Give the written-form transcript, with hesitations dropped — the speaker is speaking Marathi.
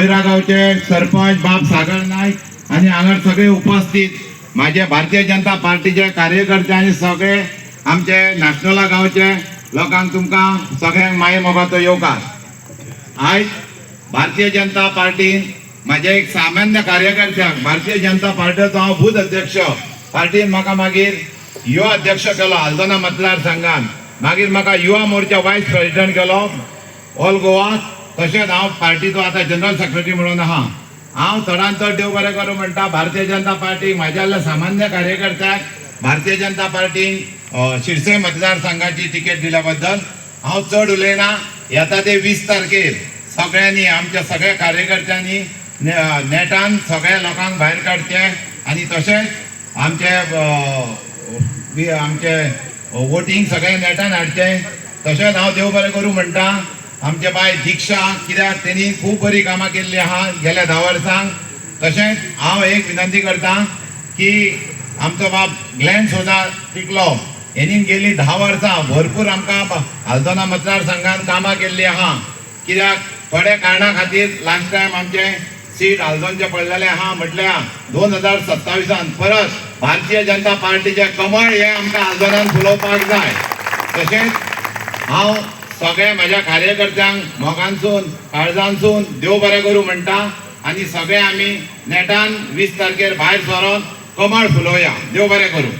मोयरा गावचे सरपंच बाब सागर नाईक आणि हांगा सगळे उपस्थित माझे भारतीय जनता पार्टीचे कार्यकर्ते आणि सगळे आमचे नॅशनला गावचे लोकांक तुमकां सगळ्यांक माये मोगाचो येवकार। आज भारतीय जनता पार्टीन माझ्या एक सामान्य कार्यकर्त्याक भारतीय जनता पार्टीचो हांव बूथ अध्यक्ष पार्टीन म्हाका मागीर युवा अध्यक्ष केलो आल्दोना मतदारसंघान, मागीर म्हाका युवा मोर्चा वायस प्रेसिडेंट केलो ऑल गोवा। तशेंच हांव पार्टीचो आतां जनरल सेक्रेटरी म्हणून आहा। हांव चडांत चड देव बरें करूं म्हणटा भारतीय जनता पार्टी म्हाज्या सामान्य कार्यकर्त्याक भारतीय जनता पार्टीन शिरसय मतदारसंघाची तिकेट दिल्या बद्दल हांव चड उलयना। येता ते 20 तारखेर सगळ्यांनी आमच्या सगळ्या कार्यकर्त्यांनी नेटान सगळ्या लोकांक भायर काडचे आणि तशेंच आमचे वोटींग सगळे नेटान हाडचे। तशेंच हांव देव बरें करूं म्हणटा आमचे बाय दिक्षा, कित्याक तेणी खूब बरी कामां केल्ली आहा गेल्या 10 वर्सांक। तशेंच हांव एक विनंती करता की आमचो बाब ग्लेन सोजा टिकलो, हेणी गेली 10 वर्सां भरपूर आमकां आल्दोना मतदारसंघान कामां केल्ली आहा। कित्याक थोड्या कारणा खातीर लास्ट टायम आमचे सीट आल्दोनचे पडलेले आहा, म्हटल्यार 2027 परत भारतीय जनता पार्टीचे कमळ हे आमकां आल्दोनान फुलोवपाक जाय। तशेंच हांव सगळ्या म्हाज्या कार्यकर्त्यांक मोगानसून काळजानसून देव बरें करूं म्हणटा आणि सगळे आमी नेटान 20 तारखेर भायर सरोन कमळ फुलोवया। देव बरें करूं।